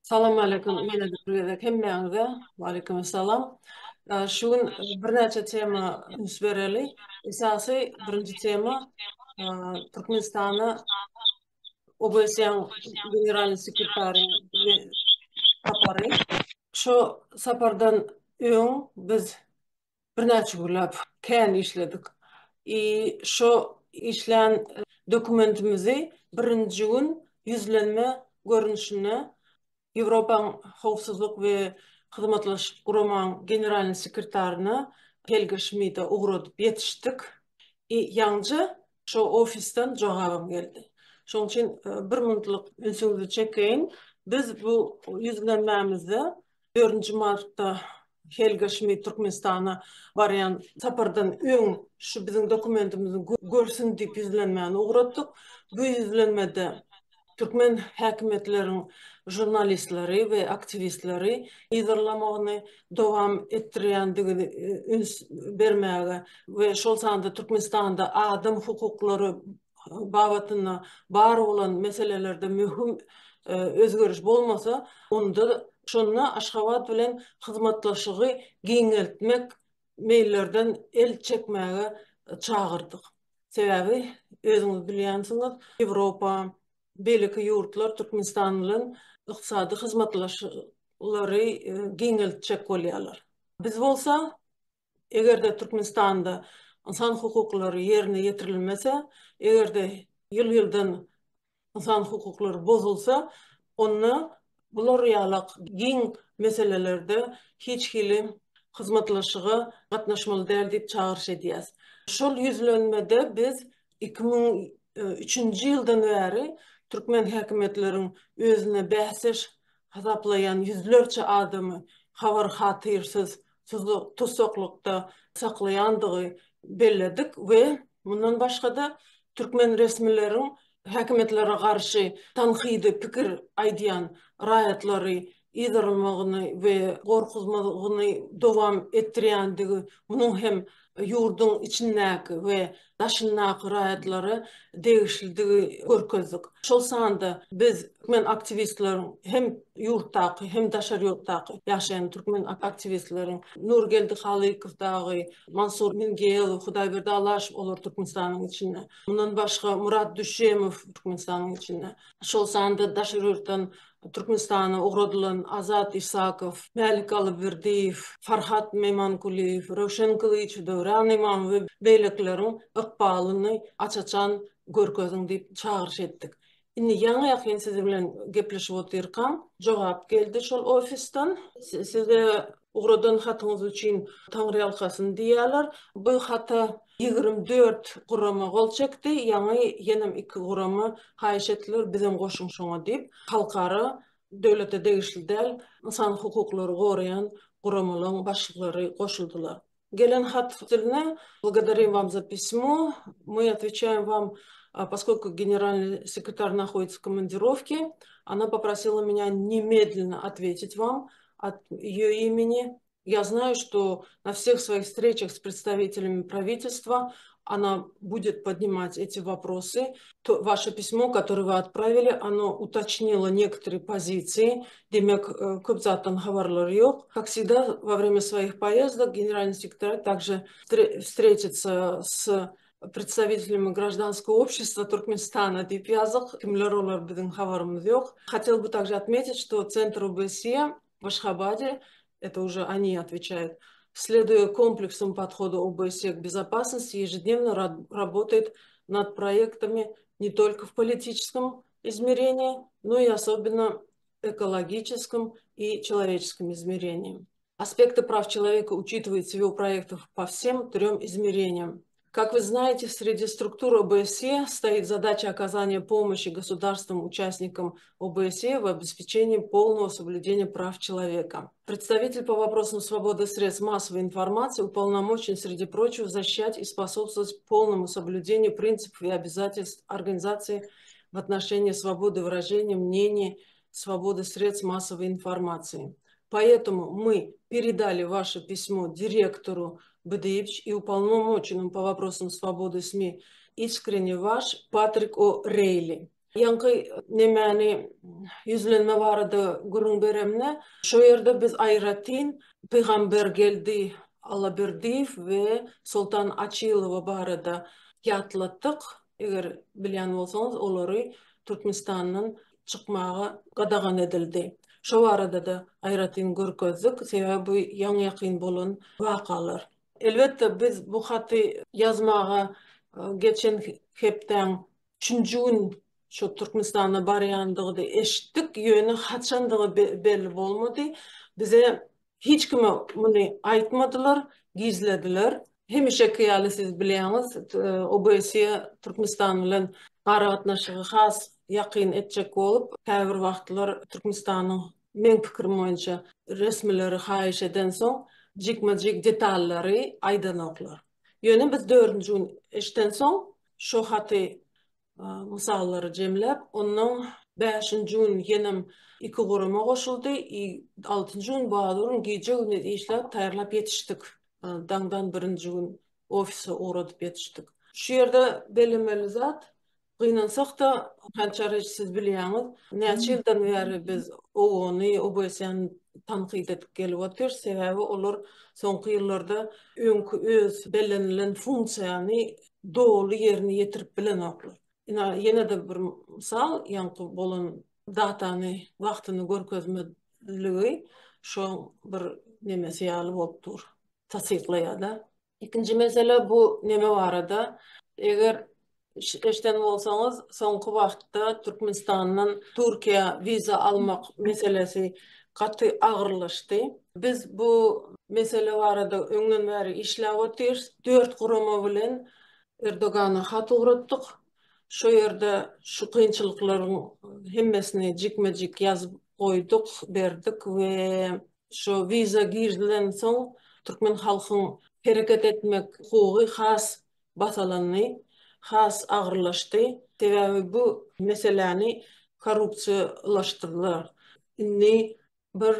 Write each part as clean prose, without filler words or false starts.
Salam alaikum. Mene de buraya kemmeğinize. Aleyküm selam. Şugün bir neçe tema üns bereli. Esası birinci tema Türkmenistan'a OBSE'nin General Sekreteri ve saparı. Şu sapardan biz bir neçe güllap kendi işledik. Şu işlen dokumentimizi birinci gün yüzlenme görünüşüne Европаның Қауіпсіздік ve Хызматлашып Құраманың генеральный секретарына Helga Schmidt'e uğradıp yetiştik. Yancı şu ofisten cevabım geldi. Şunun için bir minutlık ünsünüzü çekeyim. Biz bu yüzlenmemizde 4. Mart'ta Helga Schmidt Türkmenistan'a barayan sapardan şu bizim dokumentimizi görsün deyip yüzlenmeni uğradık. Bu yüzlenmede Türkmen hükümetlerin jurnalistleri ve aktivistleri idorlamağını devam ettirendigini üns bermege ve şol sanda Türkmenistan'da adam hukukları babatına bar olan meselelerde mühim özgürüş bolmasa onda şonna Aşgabat bilen hizmetlaşığı giňeltmek meýillerden el çekmege çağırdık. Sebebi özüňiz bilýänsiňiz, Ýewropa belki yurtlar Türkmenistan'ın iqtisadi hizmetleri giňeltjek bolýarlar. Biz bolsa, egerde Türkmenistan'da insan hukukları yerine getirilmese, egerde yıl-yıldan insan hukukları bozulsa, onu bular ýalak giň meselelerde hiç hili hizmetlaşygy gatnaşmaly däl diýip çağırış edýäs. Şol yüzlenmede biz 2003 ýyldan bäri Türkmen häkimetlerinin özüne bähseş hasaplayan yüzlerce adamı habar hatyrsyz tutuklukda saklayandygy belledik ve bundan başga da Türkmen resmilerin häkimetlere karşı tanqidi pikir aýdýan raýatlary ýygyrylmagyny we gorkuzmagyny dowam etdirýändigi, munyň hem yurdun içindäki we daşyndaky raýatlary degişildigi görkezdik. Şol sanda biz Türkmen aktivistleriň hem yurtdaky hem daşary ýurtdaky ýaşaýan Türkmen aktivistleriň Nurgeldi Halykow dagy, Mansur Mingeýew, Hudaýberdi Alaşew olar Türkmenistanyň içinde. Mundan başga Murat Düşemow Türkmenistanyň içinde. Şol sanda daşary ýurtdan Türkmenistana uğradylan Azat Isakow, Mälik Alyberdiýew, Farhat Meymankuliýew, Rowşen Kılıç, Döwran Imam we beýlekleriň ykbalyny açaçan görkeziň diýip çağırış etdik. Indi ýaňy ýakyn siz bilen gepleşip oturýarkam, jogap geldi şol ofisden. Size uğradan hatyňyz üçin taňry ýalkasyny diýýärler. Bu hata 24 gurama gol çekdi. Ýaňy ýenem 2 gurama haýyş etdiler bilen goşuň şoňa diýip halkara döwlete degişli däl insan hukuklary gorayan guramalaryň başlyklary goşuldylar. Gelen hat diline благодарим вам за письмо. Мы отвечаем вам, поскольку генеральный секретарь находится в командировке, она попросила меня немедленно ответить вам от ее имени. Я знаю, что на всех своих встречах с представителями правительства она будет поднимать эти вопросы. Ваше письмо, которое вы отправили, оно уточнило некоторые позиции. Демек, көп заттан хабарлар yok. Как всегда, во время своих поездок генеральный секретарь также встретится с представителями гражданского общества Туркменистана. Дип язык, кимлер олар биздин хабарымыз yok. Хотел бы также отметить, что Центр ОБСЕ в Ашхабаде, это уже они отвечают, следуя комплексам подхода ОБСЕ к безопасности, ежедневно работает над проектами не только в политическом измерении, но и особенно экологическом и человеческом измерении. Аспекты прав человека учитываются в его проектах по всем 3 измерениям. Как вы знаете, среди структур ОБСЕ стоит задача оказания помощи государствам-участникам ОБСЕ в обеспечении полного соблюдения прав человека. Представитель по вопросам свободы средств массовой информации уполномочен, среди прочего, защищать и способствовать полному соблюдению принципов и обязательств организации в отношении свободы выражения мнений, свободы средств массовой информации. Поэтому мы передали ваше письмо директору БДИПЧ и уполномоченному по вопросам свободы СМИ искренне ваш Патрик О'Рейли. Yankı nemeni yüzlenme barada gurun beremne. Şu yerde biz ayratin peygamber geldi Alaberdiyev ve Sultan Açilova barada yatlattık. Eğer bilen olsanız olary Türkmenistan'ın çıkmağı qadağan edildi. Şu arada da ayratin görkezdik. Sebebi bu yan yakın bolun vakalar. Elbette biz bu hatı yazmağa geçen hepten 3. gün şu Türkmenistan'a barayandığı eşitlik yönü haçandığı belli olmadı. Bize hiç kime bunu aytmadılar, gizlediler. Hemişe kıyalı siz bilýäňiz, OBS'ye Türkmenistan bilen garatnaşygy has ýakyn etjek bolup, häzir wagtlar Türkmenistanyň men pikirim boýunça resmileri haýyş eden soň jikme-jik detallary aýdanoklar. Ýöne biz 4-nji gün eşden soň şu haty misalları jemläp, onuň 5-nji gün ýenem 2 guruma goşuldy, 6-njy gün bagdurun gije güni işläp taýýarlap ýetişdik. Daňdan 1-nji gün ofise uğradyp ýetişdik. Şu ýerde belemeli zat, gynansak da hançary siz bilýäňiz, näçe ýyldan bäri biz owony, OBS-ni tanqid edip gelip otur, sebäbi olar soňky ýyllarda öňkü öz bellenlen funksiýany dogry ýerine ýetirip bilenoklar. Yine de bir misal, yankı bolan datany, wagtyny görkezmediligi şu bir nemesi ýaly bolup dur. Tasdiklaýar. İkinci mesele bu neme barada. Eger eşden bolsaňyz, soňky wagtda Türkmenistanyň Türkiýe viza almak meselesi gaty agyrlaşdy. Biz bu mesele barada öňden bäri işläp otyr, 4 gurama bilen Erdogana hat uğratdyk. Şu yerde şu kıyınçılıkların hemmesini jikme-jik yazıp koyduk, berdik ve şu viza girdilen soň Türkmen halkyň hereket etmek hukuky has basalanny, has agyrlaşdy. Sebäbi bu meseleni korrupsiýalaşdyrdylar. Inni bir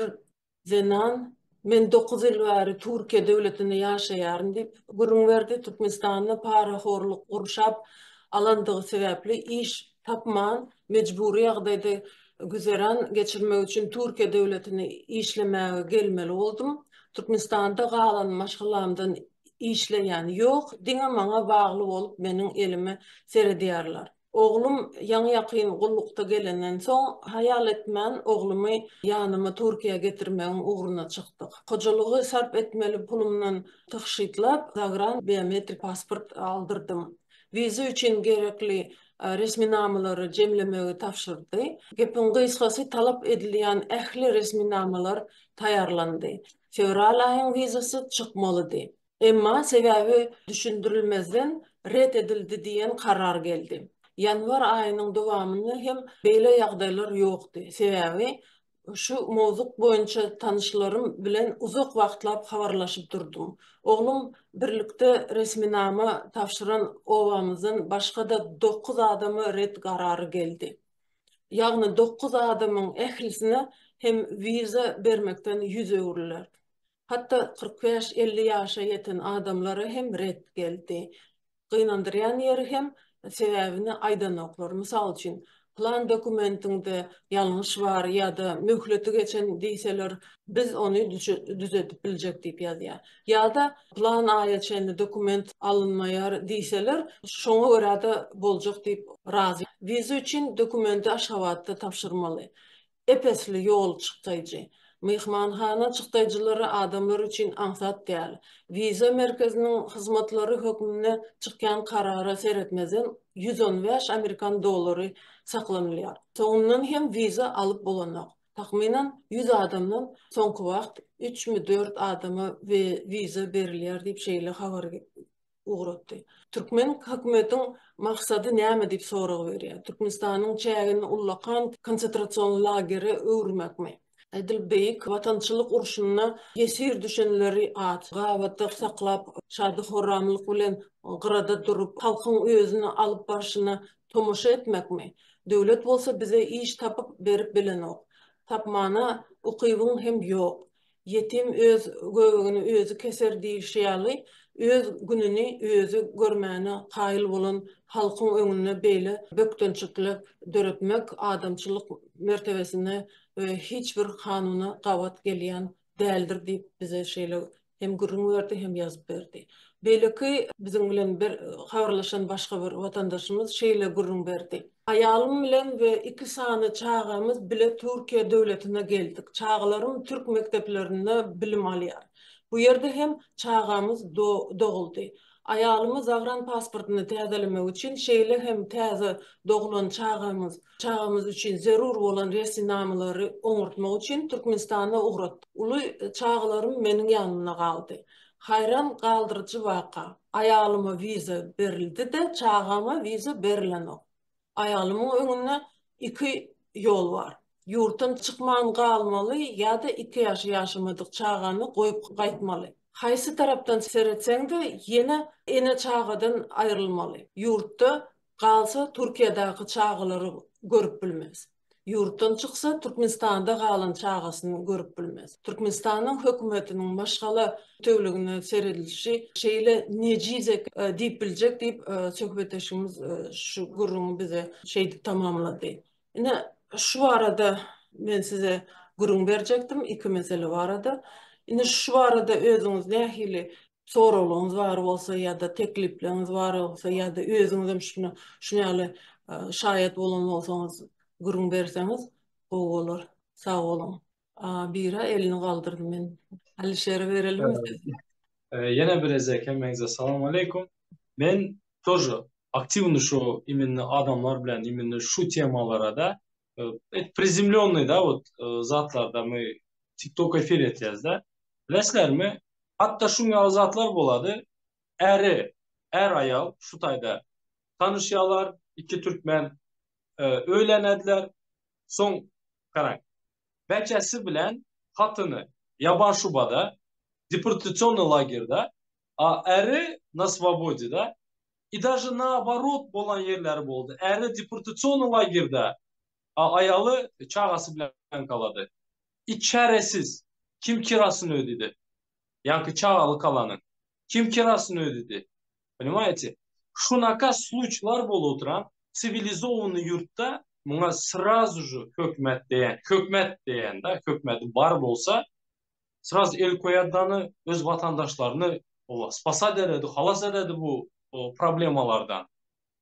zenan men 9 ýyl bäri Türkiýe döwletinde ýaşaýaryn diýip gurrun berdi. Türkmenistanyň paraxorluk urşap alandyğı sebäpli iş tapman, mecburi ýagdaýda güzeran geçirmek üçin Türkiýe döwletine işlemäge gelmeli oldum. Türkmenistanda galan maşgalamdan işleýän ýok, diňe maňa bagly bolup meniň elimi seredýärler. Oglum ýaňy ýakyn gullukda gelenden soň hayal etmän oglumy ýanyma Türkiýe getirmegiň uğruna çykdyk. Hojalygy sarp etmeli pulumdan tykşytlap, zagran biometrik pasport aldyrdym. Viza üçin gerekli resminamaları jemlemegi tapşyrdy. Gepin gysgasy talap edilýän ähli resminamalar taýarlandy. Fevral aýynyň vizasy çykmalydy. Emma sebäbi düşündirilmezden ret edildi diýen karar geldi. Yanvar aýynyň dowamyny hem beýle ýagdaýlar ýokdy. Sebäbi şu mowzuk boýunça tanışlarım bilen uzak wagtlap habarlaşyp durdum. Oglum birlikde resminama tapşyran owamyzyň başga da 9 adamy ret karary geldi. Ýagny 9 adamyň ählisine hem viza bermekden yüz öwürler. Hatta 45-50 ýaşa ýeten adamlara hem ret geldi. Gynandyrýan ýeri hem sebäbini aýdanoklar. Mysal üçin plan dokumentinde ýalňyş bar ýa-da möhleti geçen diýseler biz ony düzeltip biljek diýip ýazýar. Ýa-da plan aýaçenli dokument alınmaýar diýseler şoňa görä da boljak diýip razy. Viza üçin dokumenti Aşgabatda tapşyrmaly. Epesli ýol çykdyjy. Mehmanhana çykdyjylary adamlar üçin ansat däl. Viza merkeziniň hyzmatlary hökmüne çykýan karara seretmezden 115 Amerikan dollary saklanylýar. Soňundan hem viza alyp bolanok. Tahminan 100 adamdan soňky wagt 3-4 adama viza berilýär diýip şeýle habar uğratdy. Türkmen hökümetiň maksady näme diýip sorag berýär. Türkmenistanyň çägini ullakan konsentrasiýon lageri öwürmekmi? Edil beýik watançylyk urşunyna gesir düşenleri at, gawaty saklap, şady horramlyk bilen gyrada durup, halkyň özüni alyp barşyna tomoşa etmekmi? Döwlet bolsa bize iş tapyp berip bilenok. Tapmana ukybyň hem ýok. Yetim öz göwegini özü keser diýişýärli, öz gününi özü görmäne kaýyl bolan halkyň öňüne beýle bökdönçiklik döretmek adamçylyk mertebesine we hiç bir kanuny gawat gelýän däldir diýip bize şeýle hem gurrun berdi hem ýazyp berdi. Belki bizim bilen bir habarlaşan başga bir vatandaşymız şeýle gurrun berdi. Ayalym bilen we iki sany çağamyz bile Türkiýe döwletine geldik. Çağlarym Türk mekteplerinde bilim alýar. Bu yerde hem çağamyz doğuldy. Ayalymyz agran pasportyny täzelemek üçin şeýle hem täze doğulan çağamyz üçin zerur bolan resinamylary oňurtmak üçin Türkmenistana ugratdy. Uly çağlarym meniň ýanymda galdy. Hayran galdırıcı waka. Ayalyma viza berildi de çağama viza berilenok. Ayalymyň öňünde iki yol var. Yurtdan çıkman galmaly ýa-da 2 ýaş ýaşamadyk çağany goýup gaýtmaly. Haýsy tarapdan seretseň de ene çağadan aýrylmaly. Yurtda galsa Türkiýedaky çağalary görüp bilmez. Yurtdan çyksa Türkmenistanda galan çağasyny görüp bilmez. Türkmenistanyň hökümetiniň başgala tövlegine seredilişi şeýle nejizek diýip biljek diýip söhbetdeşimiz şu gurruny bize şeýdi tamamlady. Ine şu arada men size gurrun berjekdim, iki mesele var arada. Ine şu arada özüňiz nähili soralaryňyz bar bolsa ýa-da teklipleriniz bar bolsa ýa-da özüňiz hem şunaly şaýat bolan bolsaňyz gurrun berseňiz o bolar. Sag bolun. Bira elini galdyrdy men. Alişere berelim mi siz? Yine bir kemmeňize salam aleykum. Men тоже активно şu именно adamlar bilen именно şu temalara da приземленный да вот zatlarda мы TikTok efir etýäs da. Bileslermi? Hatta şuňa zatlar bolady. Er ayal şu taýda tanışýarlar, iki Türkmen öýlenediler. Soň karaň. Beçesi bilen hatyny Yaban Şubada депортационный лагерьда, а эри на свободе, да? И даже наоборот болан ерлер болду. Эри депортационный лагерьда, а ayalı çağası bilen kaladı. İçeresiz. Kim kirasını ödedi? Yani çağalı kalanın. Kim kirasını ödedi? Понимаете? Şunaka случайлар болуp oturan цивилизованный yurtta buna сразу же hökmet diyen da hökmeti var bolsa sırası el koyadığını öz vatandaşlarını spasa deredi, halas ededi bu problemalardan.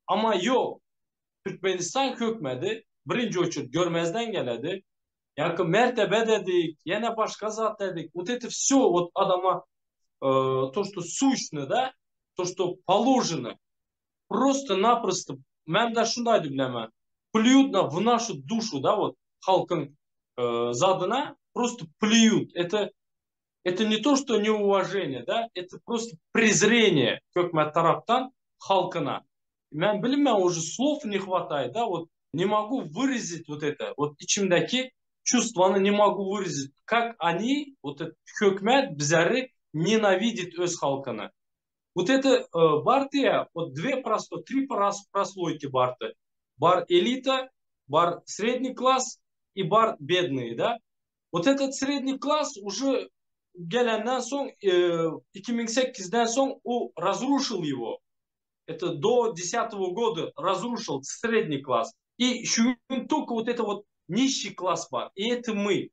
Ama yok. Türkmenistan hökmedi birinci очередь görmezden geledi. Yani mertebe dedik, yine başka zat dedik. Вот это все вот adama то, что сущно, да, то, что положено, просто-напросто, мен да şundaydı bileme, плюют в нашу душу, да, вот halkın zadına просто плюют. Это не то, что неуважение, да, это просто презрение hökmet taraftan halkına. Ben bilmem, уже слов не хватает, да, вот не могу выразить вот это, вот içimdeki чувстваны не могу выразить, как они, вот этот hökmet bizleri ненавидит öz halkını. Вот это партия, вот три прослойки барты. Бар элита, бар средний класс и бар бедные, да. Вот этот средний класс уже gelenden son 2008'den son o разрушил его. Это до 2010 года разрушил средний класс. И только вот это вот нищий класс бар. И это мы.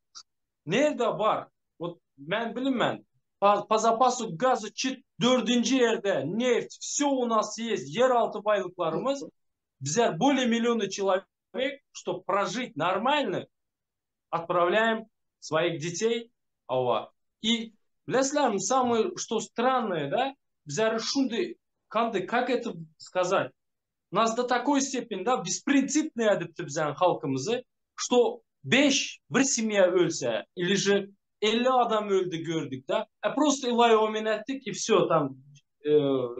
Nerede var? Вот ben bilmem. По запасу газа 4. yerde neft, все у нас есть, yeraltı baylıklarımız. Bizler более миллиона человек, чтобы прожить нормально, отправляем своих детей. И bilesler самое, что странное, да, bizler şunday, как это сказать, нас до такой степени, да, беспринципные adetdi bizden halkımızı, что 5 bir семья ölse, или же 50 adam öldü gördük da, просто ilay omen ettik, и все, там,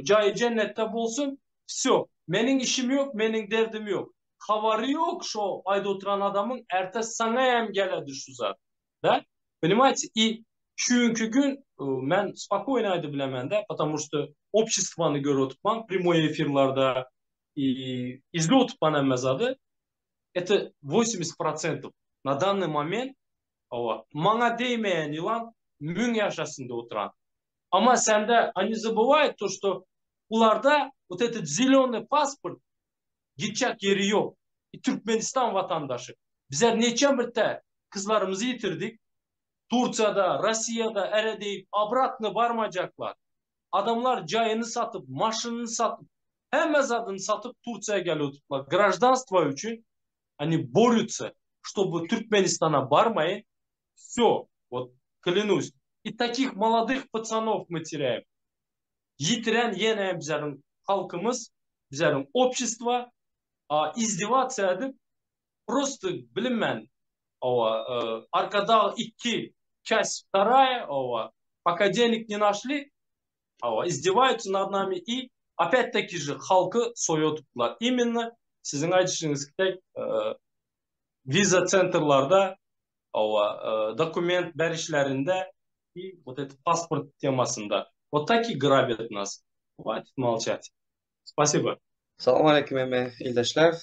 cayı cennette bolsun, все, menin işim yok, menin derdim yok. Havarı yok şu ayda oturan adamın, ertesi sana hem geledi şu zat, да, понимаете, и çünkü gün ben spokойно aydı bilemem de, потому что обществоны görüp tutmam, прямой эфирларда izliyor tutmam emmez adı, это 80% на данный момент, маңа değmeyen yılan mün yaşasında oturan. Ama sende они забывают то, что ularda вот этот зеленый паспорт gidecek yeri yok. Türkmenistan vatandaşı. Bizler neçen birte kızlarımızı yitirdik. Turca'da, Rusya'da eredeyip abratını varmayacaklar. Adamlar cayını satıp, maşınını satıp, hem adını satıp Turca'ya geliyorlar. Гражданство için они борются, чтобы Türkmenistan'a varmayın. Все, вот клянусь. И таких молодых пацанов мы теряем. Yitiren yine bizim halkımız, bizim общество издеваться edip просто bilinmeyen arkada iki часть вторая, пока денег не нашли, издеваются над нами и опять-таки же halkı soyuttular. Именно sizin aytışınız gibi viza centerlarda dokument verişlerinde и вот этот паспорт темасында. Вот такие грабят нас. Хватит молчать. Спасибо. Salam aleyküm emme ildeşler.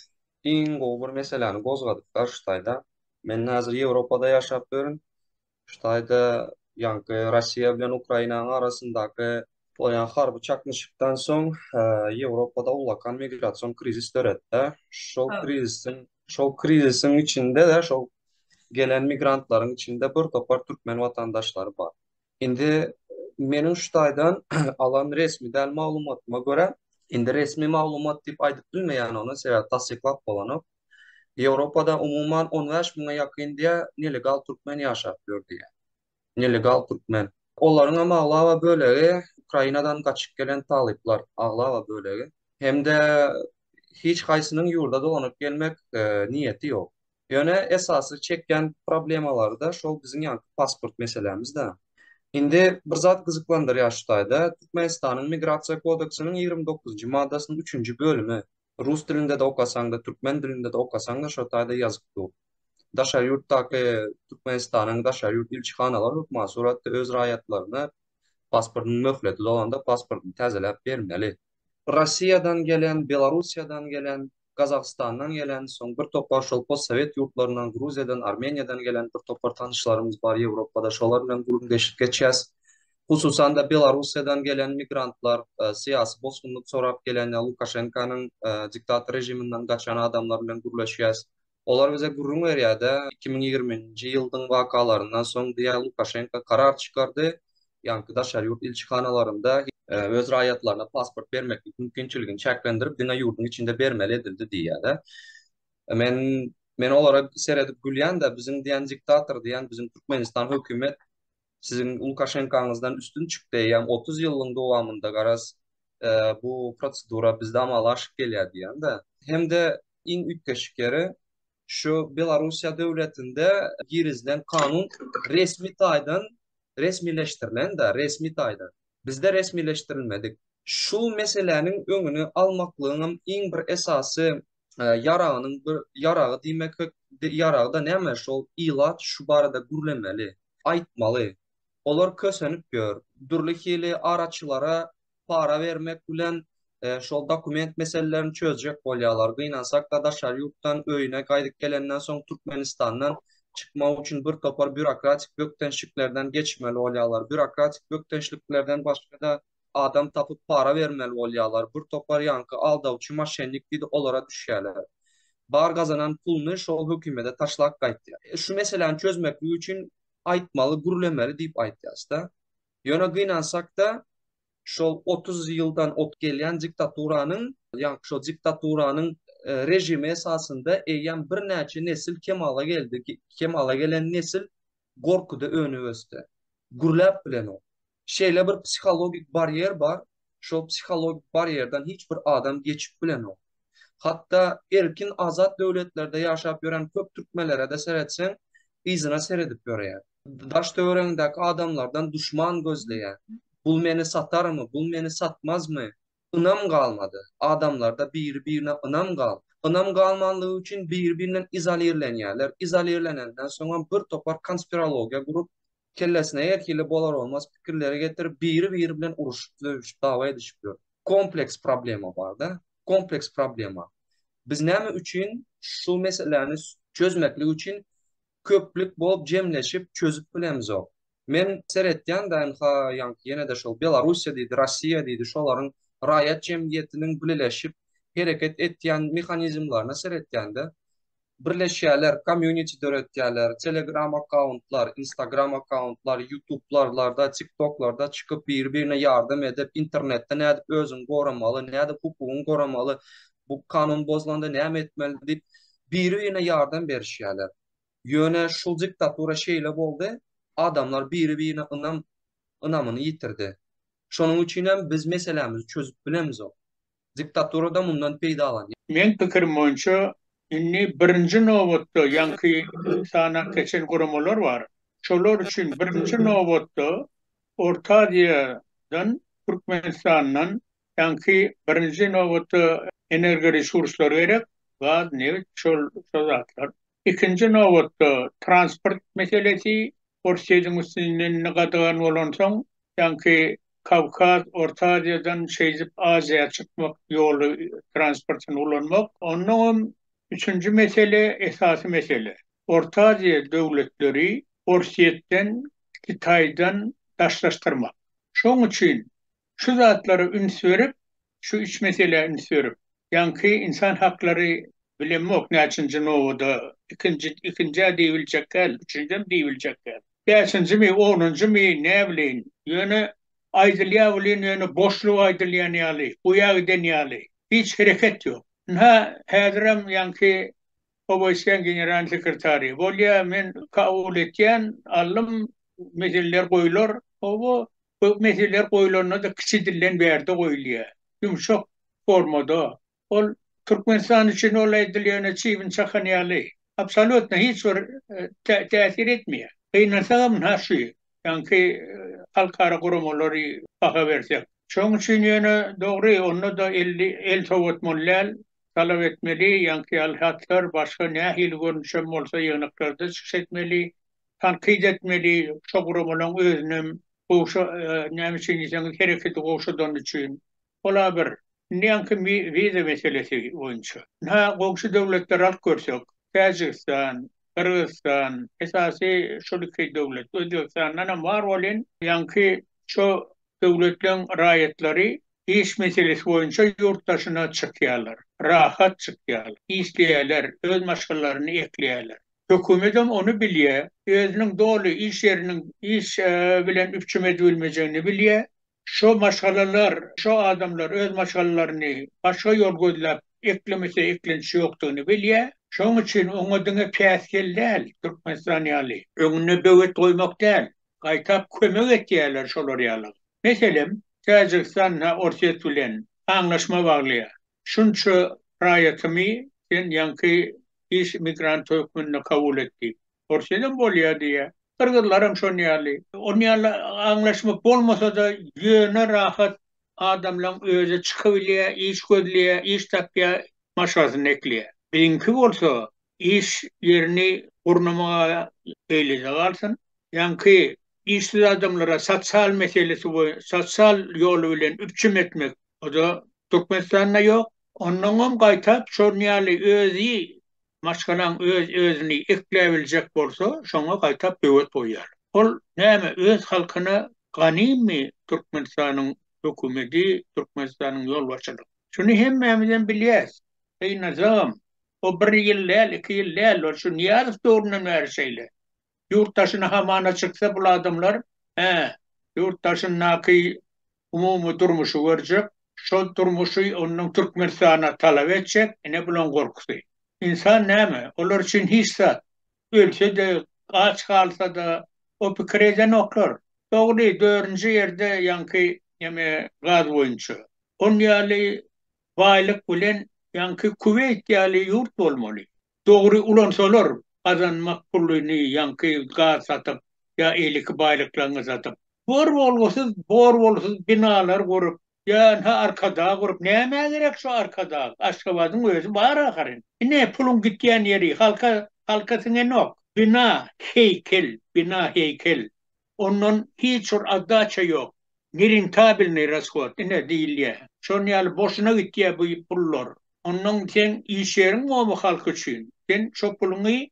İn bir meseleni gozgadıklar Ştayda. Men hazır Avrupa'da yaşap görün. Ştayda yankı Rusya bilen Ukrayna'nın arasındaki oyan harbi çakmışıktan son Avrupa'da ulakan migrasyon krizis döretdi. Şol krizisin içinde de şol gelen migrantların içinde bir topar Türkmen vatandaşları var. Indi menin Ştaydan alan resmiden malumatıma göre indi resmi malumat dip aydıp bilmeyen onu sebep tasdiklap bolanıp Avrupa'da umuman 15 bine yakın diye nelegal Türkmen yaşap gördü. Nelegal Türkmen. Onların ama ağlava böleği Ukrayna'dan kaçıp gelen taliplar ağlava böleği. Hem de hiç kaysının yurda dolanıp gelmek niyeti yok. Yani esası çeken problemalarda şu bizim yankı pasport meselemiz de. Indi bir zat kızıklandır yaştayda Türkmenistan'ın Migrasiya Kodeksinin 29. maddesinin 3. bölümü Rus dilinde de okasan da Türkmen dilinde de okasan da şotayda yazıktı. Daşar yurttaki Türkmenistan'ın daşar yurt ilçihanalar hükma suratda öz rayatlarına pasportun möhleti dolanda pasportunu təzəlep vermeli. Rusya'dan gelen, Belarusya'dan gelen, Kazakistan'dan gelen, son bir topar şol postsovet yurtlarından, Gruziyadan, Armeniyadan gelen bir topar tanışlarımız var Avrupa'da. Şolar bilen gurumdeşik geçeceğiz. Hususan da Belarusya'dan gelen migrantlar, siyasi bozgunluk sorap gelen Lukashenko'nun diktatör rejiminden kaçan adamlar bilen gurleşeceğiz. Olar bize gurrum veriyada 2020 yılın vakalarından son diye Lukashenko karar çıkardı. Yankıda şeryurt ilçihanalarında öz rayatlarına pasport vermek mümkünçülüğünü çeklendirip dine yurdun içinde vermeli edildi diye de. Men olarak seyredip gülyen de bizim diyen diktatör diyen bizim Türkmenistan hükümet sizin Lukashenko'nuzdan üstün çıktı. Yani 30 yılın devamında garaz bu prosedura bizde amalaşık geliyor diyen de. Hem de in ülkeşikleri şu Belarusya devletinde girizlen kanun resmi taydan resmileştirilen de resmi taydan. Bizde resmileştirilmedik. Şu meselenin önünü almaklığının en bir esası yarağının bir yarağı demek yarağı da ne şol ilat şu barada gürlemeli, aytmalı. Olar kösönüp gör. Dürlükeli araçlara para vermek bilen şol dokument meselelerini çözecek bolyalar. Gıynansak da daşar yurttan öyüne kaydık gelenden son Türkmenistan'dan çıkma için bir topar bürokratik böktenşliklerden geçmeli olyalar. Bürokratik böktenşliklerden başka da adam tapıp para vermeli olyalar. Bir topar yankı aldavçı maşenlik bir de olara düşerler. Bar kazanan pulunu şol hükümete taşlak kayıttı. Şu meselenin çözmek için aytmalı, gürlemeli deyip aytıyaz da. Yöne gıynansak da şol 30 yıldan ot gelen diktaturanın, yani şu diktaturanın rejimi esasında eyyem bir neçe nesil kemala geldi. Kemala gelen nesil korkuda önü östü. Gürlep bilen o. Şeyle bir psikologik bariyer var. Şu psikologik bariyerden hiçbir adam geçip bilen o. Hatta erkin azat devletlerde yaşap gören köp Türkmenlere de seyretsen izine seyredip görüyor. Daş dövrendeki adamlardan düşman gözleyen. Bul meni satar mı? Bul meni satmaz mı? Inam kalmadı. Adamlarda birbirine inam kaldı. Inam kalmanlığı için birbirinden izolirlenýärler. İzolirlenenden sonra bir topar konspirologiya kurup kellesine erkili bolar olmaz fikirleri getirip biri bilen uruşup davaya düşüyor. Kompleks problema var da. Kompleks problema. Biz näme üçün şu meselelerini çözmeklik üçün köplük bolup cemleşip çözüp bilemiz o. Men seretýän da ýanky ýene-de şol Belarusiýa diýdi, Rossiýa diýdi, şolaryň raýat jemgyýetiniň birleşip hereket etýän mexanizmlaryna seretýände birleşýärler, community döretýärler, Telegram accountlar, Instagram accountlar, YouTube'larda, TikTok'larda çıkıp bir-birine yardım edip internette nädip özüni goramaly, nädip hukugyny goramaly, bu kanun bozulanda näme etmeli diýip bir-birine yardım berişýärler. Ýöne şul diktatura şeýle boldy, adamlar bir-birine ynamyny ýitirdi. Şonuň üçin hem biz meselemizi çözüp bilemiz o. Diktaturada mundan peýdalanýar. Men pikirim boýunça inni birinci nowatda ýanky sana geçen guramalar var. Şolar üçin birinci nowatda Orta Aziýadan, Türkmenistandan ýanky birinci nowatda enerji resurslary gerek, gaz, neft, şol zatlar. İkinci nowatda transport meselesi, Orsiýanyň üstünden nagadan bolan soň ýanky Kavkaz, Orta Aziýadan şeýzip Aziýa çykmak ýoly transportyny ulanmak. Onuň üçüncü mesele, esasy mesele. Orta Aziýa döwletleri Orsiýetden, Kitaýdan daşlaşdyrmak. Şoň üçin şu zatlary üns berip, şu üç mesele üns berip, ýanky insan haklary bilenmek näçinji nowada, ikinji diýiljekkäl, üçüncü diýiljekkäl. 5-nji mi, 10-njy mi, näbilin, ýöne aýdylýa bilen ýöne boşluk aýdylýan ýaly, bu ýagdan ýaly. Hiç hereket ýok. Häzirem ýanky Obaýsyan general sekretary bolýa men kabul etýän alym meseleler goýular, bu meseleler goýularna da kiçi dillen berdi goýulýar. Ýumşak formada. Ol Türkmenistan üçin ol aýdylýan çiwin çakan ýaly. Absolutna hiç bir täsir etmeýär. Eýnarsam näşi ýanky halkara gurumlary baha bersek. Şoň üçin ýöne dogry onu da el sowatmalylar talap etmeli, ýanky alhatlar başga nähili görnüşem bolsa ýygnaklarda çykyş etmeli, tanqid etmeli, şo gurumlaryň özünem bu näme üçin ýa-da hereketi goşudan üçin. Ola bir ýanky vize meselesi boýunça. Gowşy döwletler alyp görsek, Tajikistan, Kyrgyzstan, esasy şolyky döwlet, Özbekistandan var bolan ýanky şo döwletleriň raýatlary iş meselesi boýunça ýurtdaşyna çykýarlar, rahat çykýarlar, işleýärler, öz maşgallaryny ekleýärler. Hökümetem onu bilýär, özüniň dolu iş ýeriniň iş bilen üçüm edilmejegini bilýär. Şo maşgalalar, şo adamlar öz maşgallalaryny başga ýol gözläp eklemese eklenişi ýokdugyny bilýär. Şoň üçin oňa päs geldi Türkmenistan ýaly. Öňüne döwlet goýmak däl, gaýtap kömek etýärler şolar ýaly. Meselem Tajikistanla Orsiýet bilen anlaşma baglaýar. Şunça raýatymy sen ýanky iş migrant hökümini kabul etdi. Orsiýetden bolýar diýär. Kırgızlarım şonu ýaly. Onu anlaşmak bolmasa da ýöne rahat adamlar öze çykybilýär, iş gözleýär, iş tapýar, maşgasyny ekleýär. Birinki bolsa iş ýerini gurnamaga eýlejek alsyn. Ýanky işsiz adamlara sosial meselesi sosial ýoly bilen üçüm etmek o da Türkmenistanda ýok. Ondan gaýtap şonu ýaly özi maşgalan özüni ekleýibiljek bolsa, şoňa gaýtap döwlet goýýar. Ol näme öz halkyna ganymmy Türkmenistanyň hökümeti, Türkmenistanyň ýolbaşçylygy. Şunu hemmemizden bilýäs. Eýnazam o 1 ýyl, 2 ýyl şu niýazyp döwründen bäri şeýle. Ýurtdaşyna hamana çyksa bu adamlar, ýurtdaşynyň umumy durmuşy görjek, şol durmuşy onuň Türkmenistana talap etjek, ene bilen gorkusy. İnsan näme? Olar üçin hiç zat. Ölse de, aç kalsa da o pikireden oklar. Dogry 4-nji ýerde ýanky gaz boýunça. On ýaly baýlyk bilen ýanky Kuwait ýaly ýurt bolmaly. Dogry ulansalar gazanmak pulyny ýanky gaz satyp ýa elik baýlyklaryny satyp. Bor bolsuz binalar gurup ýa arkada gurup näme gerek şu arkada? Aşgabatyň özü bar aharyn. Ne pulun gitýän ýeri halkasyna nok. Bina heykel. Ondan hiç adaça ýok. Nerintabilny rasход ne diýilýär. Şonu ýaly boşuna gitýär bu pullar. Ondan sen iş ýeriň o halk üçin. Sen şo puluny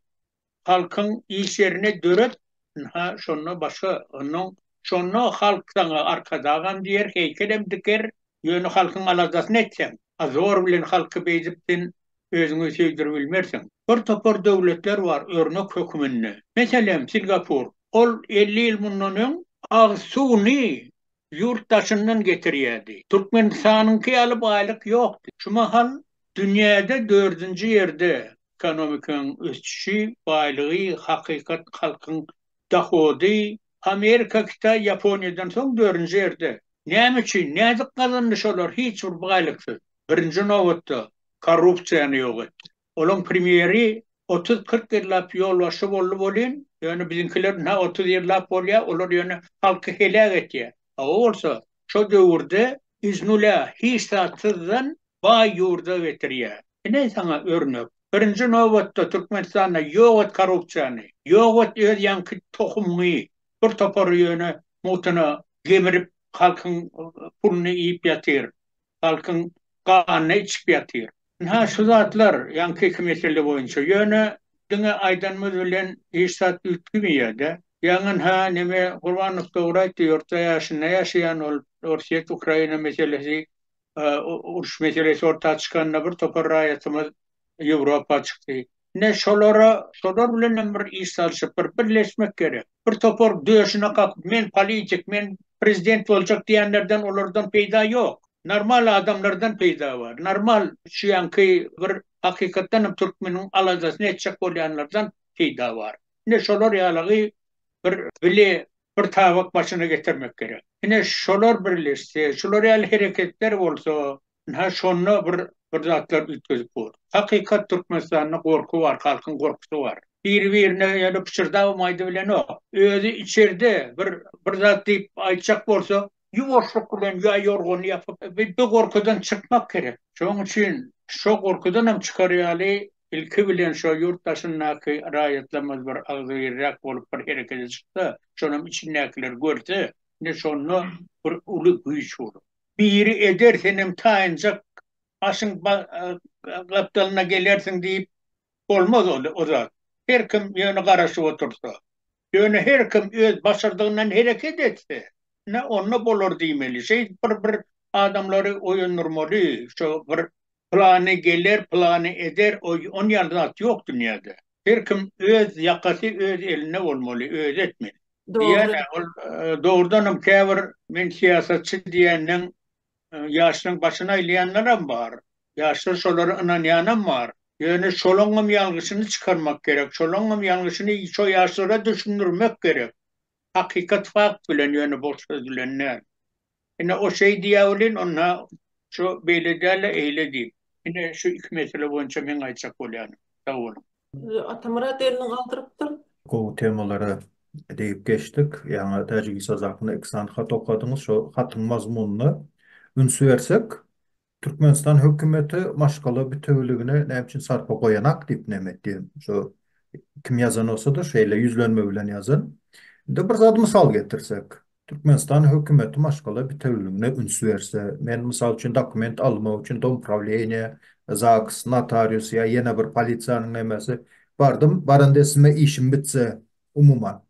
halkyň iş ýerine döret, ha şonu başka onun şonu halk sana arkadagan diğer heykelem diker yönü halkın alazasını etsem azor bilen halkı beyziptin özüňi söýdürip bilmersiň. Bir topar döwletler var örnek hökümünde. Meselem Singapur. Ol 50 ýyl mundan öň suwny yurttaşından getirýärdi. Türkmenistanyňky alyp aýlyk ýokdy. Şu mahal dünýäde 4-nji ýerde ekonomikaň ösüşi, baýlygy, hakykat halkyň dohody Amerika kita Yaponiýadan soň 4-nji ýerde. Näme üçin? Näzik kazandyş olar hiç bir baýlyksyz. Birinji nowatda korrupsiýany ýok etdi. Olaň premieri 30-40 ýyllap ýolbaşy bolýan, ýöne biziňkiler 30 ýyllap bolýar, olar ýöne halky helak etýär. O bolsa şo döwürde iznula hiç satsızdan baý ýurda getirýär. Ne sana örnek? Birinji nowatda Türkmenistanda ýok et korrupsiýany, ýok et öz ýanky tohumly bir topar ýöne mutuna gemirip halkyň puluny iýip ýatyr. Halkyň ganyny içip ýatyr. Ha şu zatlar ýanky mesele boýunça ýöne diňe aýdanmaz bilen hiç sat ütgümýärde. Ýangyn ha neme Gurbanow dogry ýurtda ýaşaýan ol Russiýa Ukraina meselesi uruş meselesi ortaya çıkanına bir topar raýatymyz Ýewropa çykdy. Ne şolar bilen bir iş salyşyp birleşmek gerek. Bir topar döşüne kakıp men politik, men prezident boljak diýenlerden olardan peýda ýok. Normal adamlardan peýda bar. Normal şu ýanky bir hakykatdan Türkmeniň alajasyny etjek bolýanlardan peýda bar. Ne şolar ýalygy bir tabak başına getirmek gerek. Yine şolar birleşse, şolar ýaly hereketler bolsa, ha şonu bir zatlar ütkezip bor. Hakykat Türkmenistanyň gorku bar, halkyň gorkusy bar. Bir-birine ýaly pişirdaýmaýdy bilen o. Özü içerde bir zat diýip aýtjak bolsa, ýuwaşlyk bilen ýa ýorgun ýapyp bir gorkudan çykmak gerek. Şoň üçin şo gorkudan hem çykarýaly ilki bilen şo yurttaşynaky raýatlamaz bir agzyrrak bolup bir hereket çykdy. Şonuň içindekiler görse, ne şonu bir uly güýç bolur. Biri edersenem taýynjak aşyň gapdalyna gelersiň diýip bolmaz o zat. Her kim ýöne garaşyp otursa, ýöne her kim öz başardygyndan hereket etse, ne onu bolar diýmeli. Bir adamlary oýundurmaly, şo bir plany geler, plany eder, on ýalnat ýok dünýäde. Her kim öz ýakasy öz eline bolmaly, öz etmeli. Ýöne dogrudan käbir men siýasatçy diýenden ýaşyň başyna ýylýanlar bar. Ýaşlar şolary ynanýanam bar. Ýöne şolaňam ýalgyşyny çykarmak gerek. Şolaňam ýalgyşyny şo ýaşlara düşündirmek gerek. Hakykat fakt bilen ýöne boş söz bilen näme. Ine o şey diýäwlen ona şu beýledäle eýle diýip. Ine şu iki mesele boýunça men aýtjak bolýan. Sag bolun. Atamurat elini galdyrypdyr. Bu temalara deyip geçtik. Yani Tacikistan hakkında 2 sanat hat okudunuz. Şu hatın mazmununu ünsüversek, Türkmenistan hükümeti maşgalı bütünlüğüne ne için sarpa koyanak deyip nemetdiyim. Şu kim yazan olsa da şeyle yüzlenme bilen yazan. De bir zat misal getirsek, Türkmenistan hükümeti maşgalı bütünlüğüne ünsüverse, men misal için dokument alma için dompravleniya, ZAGS, notarius ya yine bir polisiyanın nemesi bardım, barandesime işim bitse umuman.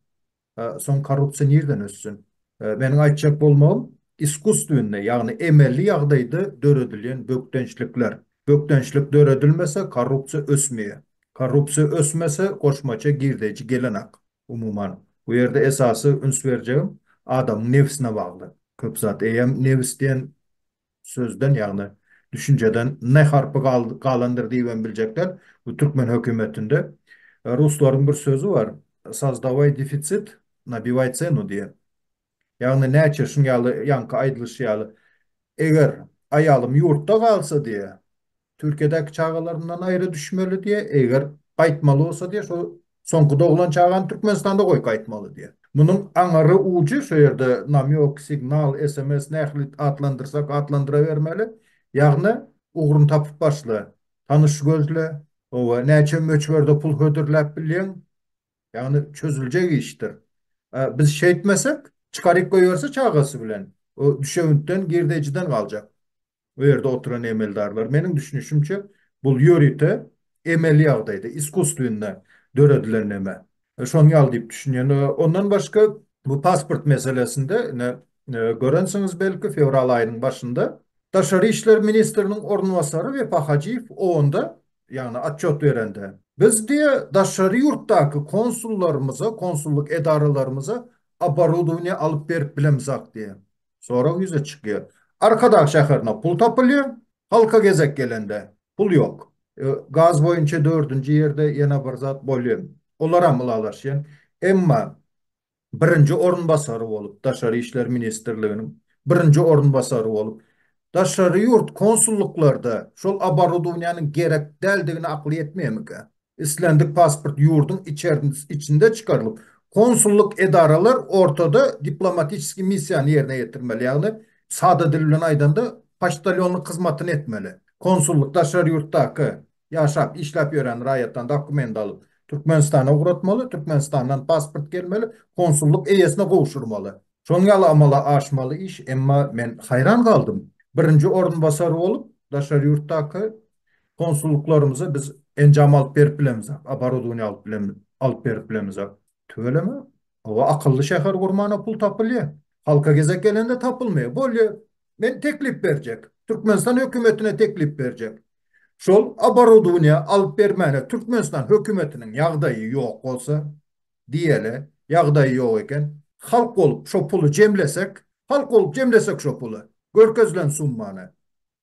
Son korrupsiya nereden össün? Benim aytjak bolmagym iskustywnda, ýagny emelli ýagdaýda döredilen bökdençlikler. Bökdençlik döredilmese korrupsiya ösmeýär. Korrupsiya ösmese goşmaça girdeji gelenak umuman. Bu ýerde esasy üns berjegim adamyň nefsine bagly. Köp zat eýem nefs diýen sözden ýagny düşünjeden ne harpy galandyr diýip biljekler. Bu Türkmen hökümetinde Ruslaryň bir sözü var. Создавай дефицит, набивай цену diye. Yani näçe şunyalı yankı aýdylşýaly. Eger ayalym ýurtda galsa diye, Türkiýedäki çağalarından ayrı düşmeli diye, eger gaýtmaly bolsa diye, şo soňky doglan çağan Türkmenistanda goý gaýtmaly diye. Munyň aňary uçy şu ýerde namyok, signal, SMS nähili atlandyrsak atlandyra bermeli. Ýagny ugrun tapyp başla, tanış gözle, owa näçe möçberde pul hödürläp bilýän, yani çözülecek iştir. Biz şey etmesek, çıkarıp koyuyorsa çağası bilen. O düşevintten, girdeciden kalacak. O yerde oturan emeldarlar. Benim düşünüşümçe, bu yörüte emeli yağdaydı. İskustuyunda döredilen eme. Şonu ýaly diýip düşünýän. Ondan başga bu pasport meselesinde görensiniz belki fevral ayının başında Daşary İşler Ministriniň ornwasary Wepa Hajiýew onda yani atçot berende biz diye daşary ýurtdaky konsullarymyza, konsulluk edaralarymaza abarodownia alyp berip bilemzak diye. Sonra yüze çykýar. Arkadaş şäherine pul tapylýar, halka gezek gelende pul ýok. Gaz boyunça 4-nji ýerde ýene bir zat bolýar. Olar amylalaşýan. Emma birinci orunbasary bolup Daşary İşler Ministrliginiň birinci orunbasary bolup daşary ýurt konsulluklarda şol abarodowniýanyň gerek däldigini akly etmeýärmiki? İslendik pasport ýurdun içinde çıkarılıp konsulluk edaralar ortada diplomatik missiýany ýerine ýetirmeli. Ýagny sada dil bilen aýdanda poçtalýonlyk hyzmatyny etmeli. Konsulluk daşary ýurtdaky ýaşap işläp ýören raýatdan dokument alyp Türkmenistana uğratmalı, Türkmenistandan pasport gelmeli, konsulluk eýesine gowuşurmaly. Şoň ýaly amala aşmaly iş, emma men hayran kaldım. Birinci orunbasary bolup, daşary ýurtdaky konsulluklarymyza biz encam alyp berip bilemiz, abarodownia alyp berip bilemiz. Töveleme? O akıllı şäher gurmana pul tapylýar. Halka gezek gelende tapylmaýar. Bolýar. Men teklip berjek. Türkmenistan hökümetine teklip berjek. Şol abarodownia alyp bermäne Türkmenistan hökümetiniň ýagdaýy ýok bolsa, diýele, ýagdaýy ýok eken, halk bolup şo puly jemlesek, halk bolup jemlesek şo puly, görkezlen summany.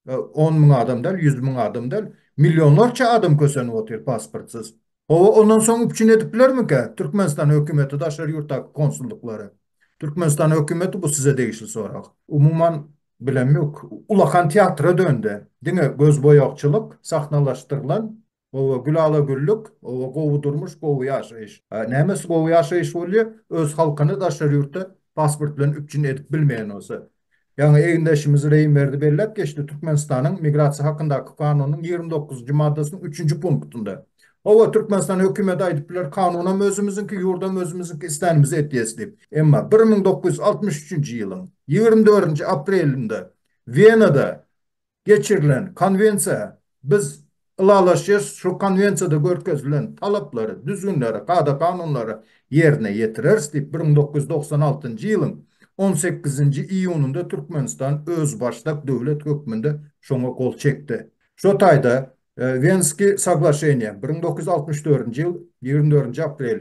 10 000 adam däl, 100 000 adam däl, milyonlarça adam kösenip otyr pasportsuz. Ondan soň üçin edip bilermiki? Türkmenistan hökümeti daşary ýurtdaky konsullukları. Türkmenistan hökümeti bu size degişli sorak. Umuman bilem yok. Ulakan tiyatra döndü. Dine göz boyakçılık sahnalaştırılan o gülala güllük, o gowu durmuş gowu ýaşaýyş. Nämes gowu ýaşaýyş bolýar? Öz halkyny daşary ýurtda pasport bilen üçin edip bilmeýän olsa. Yani eýindeşimiz reýim berdi belläp geçdi Türkmenistanyň migrasiýa hakyndaky kanunyň 29-njy maddesynyň 3-nji punktunda. Owa Türkmenistan hökümeti aýdyp biler kanunam özümizinki ýurdam özümizinki istenimizi etdiýes diýip. Emma 1963-nji ýylyň 24-nji aprelinde Vienada geçirilen konvensiýa biz ılalaşýar şu konvensiýada görkezilen talaplary, düzgünleri, kada kanunları yerine ýetirers diýip 1996-njy ýylyň 18-nji iýununda Türkmenistan öz başdak döwlet hökmünde şoňa kol çekdi. Şo taýda Venski saglaşeýne 1964-nji ýyl 24-nji aprel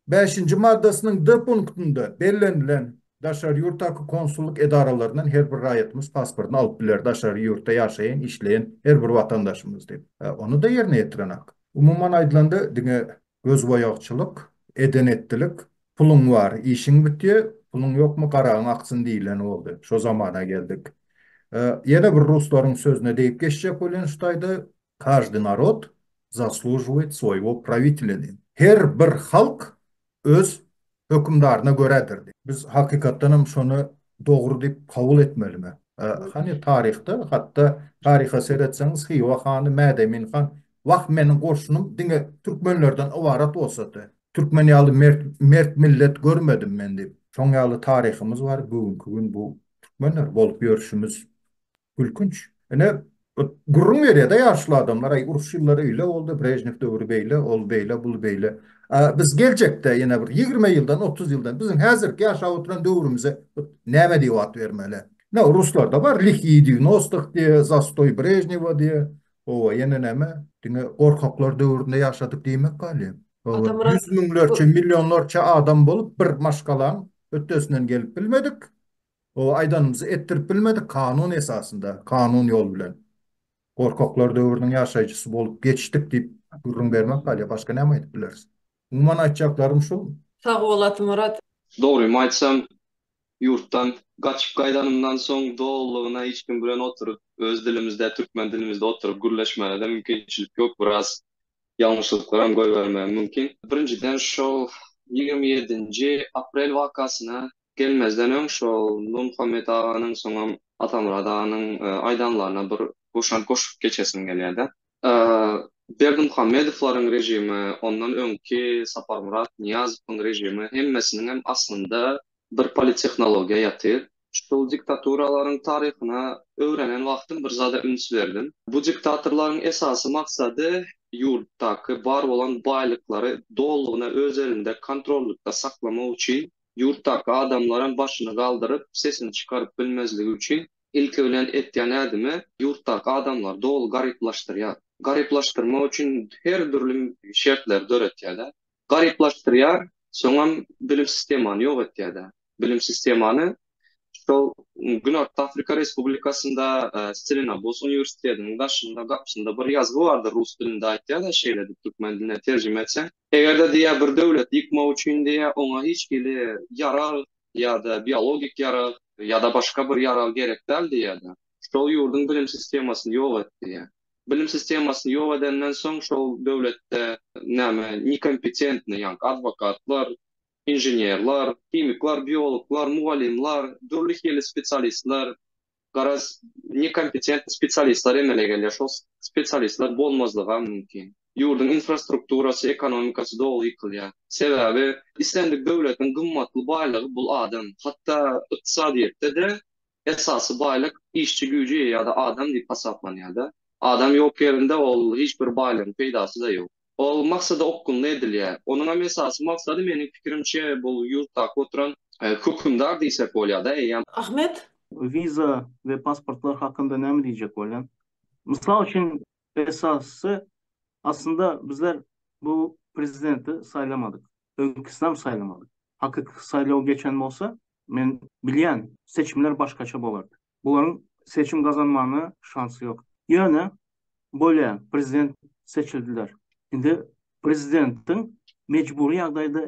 5-nji maddasynyň D punktunda bellenilen daşary ýurtdaky konsulluk edaralarynyň her bir raýatymyz pasportyny alyp biler daşary ýurtda ýaşaýan, işleýän her bir watandaşymyz diýip. Onu da ýerine ýetirenak. Umuman aýdylanda diňe göz boýakçylyk, edenetdilik, pulun var, işiň bitýär, pulun ýokmy garaň aksyn diýilen boldy. Şo zamana geldik. Ýene bir ruslaryň sözüne diýip geçjek bolan şutaýda каждый народ заслуживает своего правителя. Her bir halk öz hökümdarına göredir. Biz hakikatdan şonu doğru deyip kabul etmelimi. Hani tarihte, hatta tarihe seyretseniz Hiva Hanı, Mädemin Han, vah menin korşunum dine Türkmenlerden avarat olsadı. Türkmen ýaly mert millet görmedim men deyip. Şoň ýaly tarihimiz var. Bugün bu Türkmenler bolup görüşümüz gülkünç. Gurrun veriyor da yaşlı adamlar. Ay uruş yılları öyle oldu. Brejnev dövrü beyle, ol beyle, bul beyle. Biz gelecekte yine bir 20 yıldan, 30 yıldan bizim hazırki yaşa oturan dövrümüze näme diye at vermeli. Ne Ruslar da var. Lihyi 90 diye, Zastoy Brejneva diye. O yine näme? Dine korkaklar dövründe yaşadık demek gali. Yüz milyonlarca, milyonlarca adam bolup bir maşkalan ötesinden gelip bilmedik. O aydanımızı ettirip bilmedik kanun esasında, kanun yol bilen. Korkaklar döwrüniň ýaşaýjysy bolup geçdik diýip gurrun bermek gali, başga näme aýdyp bileriz. Umman aýtjaklarym şol. Sag bolat Murat. Dogry aýtsam, ýurtdan gaçyp gaýdanymdan soň doğullygyna hiç kim bilen oturup öz dilimizde, türkmen dilimizde oturup gürleşmäne de mümkinçilik ýok. Biraz ýalňyşlyklar hem goý bermem mümkin. Birinciden şol 27-nji aprel wakasyna gelmezden öň şol Nurmuhammed aganyň soňam Atamurad aganyň aýdanlaryna bir goşup geçesim gelýärdi. Berdimuhammedowlaryň rejimi, ondan öňki Saparmurat Niýazowyň rejimi hemmesiniň hem aslında bir politehnologiýa ýatyr. Şol diktaturaların taryhyna öwrenen wagtym bir zada üns berdim. Bu diktatorlaryň esasy maksady yurttaki bar olan baylıkları doğallığına öz elinde kontrollükte saklama için yurttaki adamların başını kaldırıp sesini çıkarıp bilmezliği için ilk ölen etyen edimi yurttaki adamlar doğal gariplaştırıyor. Gariplaştırma için her türlü şartlar döretýärler. Gariplaştırýar, soňam bilim sistemany ýok etýärler. Bilim sistemany şol Güney Afrika Respublikasında Stellenbosch Üniversitesi'nin gapşynda bir ýazgy bardy rus dilinde aýtýar da şeýle türkmen diline terjime etsen. Egerde diýär bir döwlet ýykmak üçin diýär oňa hiç gili ýarar ýa-da biologik ýarar ýa-da başga bir ýarar gerek däl diýär. Şol ýurdun bilim sistemasyny ýok etdi. Bilim sistemasyny ýok edenden soň şol döwletde näme nekompetentni ýa adwokatlar, inženýerler, kimikler, biologlar, muallimler, dürli hili spesialistler, garaz nekompetentni spesialistler emelegler, şol spesialistler bolmazlygy mümkin. Ýurdun infrastrukturasy, ekonomikasy dol ýykylýar. Sebäbi islendik döwletiň gymmatly baýlygy bul adam. Hatda ykdysadyýetde de esasy baýlyk işçi güýji ýa-da adam diýip hasaplanýar. Adam ýok ýerinde ol hiç bir baýlygyň peýdasy da ýok. Ol maksady okkunly edilýär. Onuň esasy maksady meniň pikirimçe bul ýurtda oturan hökümdar diýsek bolýar-da. Ahmet? Viza ve pasportlar hakkında ne mi diyecek olan? Misal için esası aslında bizler bu prezidenti saylamadık. Önküsünəm saylamadık. Hakiki saylaw geçen olsa men bilýän seçimler başkaça bolardy. Buların seçim kazanmany şansı yok. Ýöne bolýan prezident seçildiler. Şimdi prezidentin mecburi ýagdaýda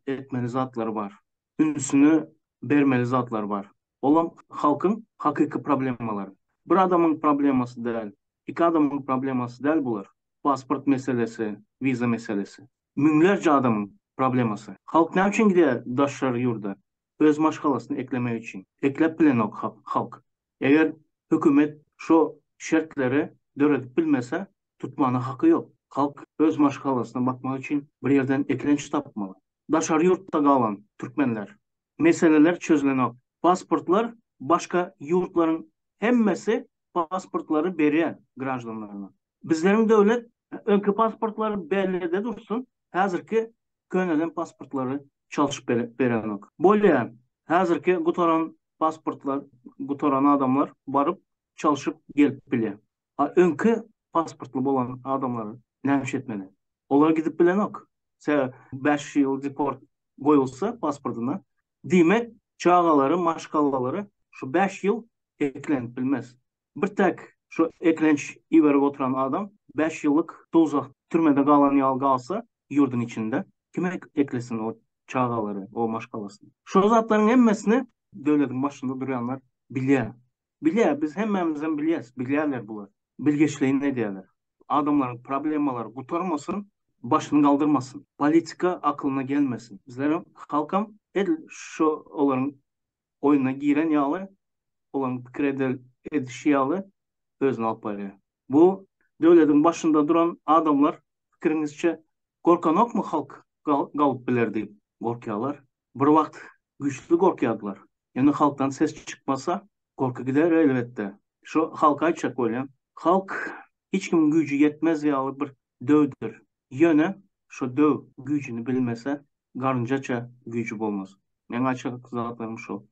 etmeli zatları var. Ünsünü bermeli zatlar var. Olan halkın hakiki problemaları. Bir adamın probleması däl, iki adamın probleması däl bular. Pasport meselesi, viza meselesi. Müňlerce adamın probleması. Halk ne için gidiyor daşlar yurda? Öz maşgalasyny eklemek için. Eklep bilen ok halk. Eğer hükümet şu şartları döredip bilmese tutmana hakkı yok. Halk öz maşgalasyna bakmak için bir yerden eklenç tapmalı. Daşar yurtta kalan Türkmenler. Meseleler çözülen ok. Pasportlar başka yurtların hemmesi pasportları berýär grajdanlaryna. Bizlerin döwlet önkü pasportları belli dursun. Häzirki köneden pasportları çalışıp beren ok. Bolýan häzirki gutoran pasportlar, gutoran adamlar barıp çalışıp gelip bilýär. Önkü pasportlu bolan adamları nämiş etmeli. Olar gidip bilen ok. 5 ýyl deport goýulsa pasportuna diýmek çağaları, maşgallaları şu 5 yıl eklenip bilmez. Bir tek şu eklenç iverip oturan adam 5 yıllık tuzak türmede kalan yalga alsa yurdun içinde kime eklesin o çağaları, o maşgalasını. Şu zatların emmesini devletin başında duranlar bilýär. Bilýär, biz hemmemizden bilýäs, bilýärler bular. Bilgeçleyin ne diýerler? Adamların problemaları gutarmasın, başını kaldırmasın. Politika aklına gelmesin. Bizlerin halkam şu olan oyuna giren ýaly, olan pikir ediş ýaly özüne alıp barýar. Bu döwletin başında duran adamlar pikiringizçe gorkanok mu halk galyp bilerdi? Gorkýarlar. Bir wagt güçlü gorkýardylar. Yani halktan ses çıkmasa korku gider elbette. Şu halka aýtjak bolýan. Halk hiç kim gücü yetmez ýaly bir döwdür. Ýöne şu döw gücünü bilmese garynjaça gücü bolmaz. Men açık zatlarım şu.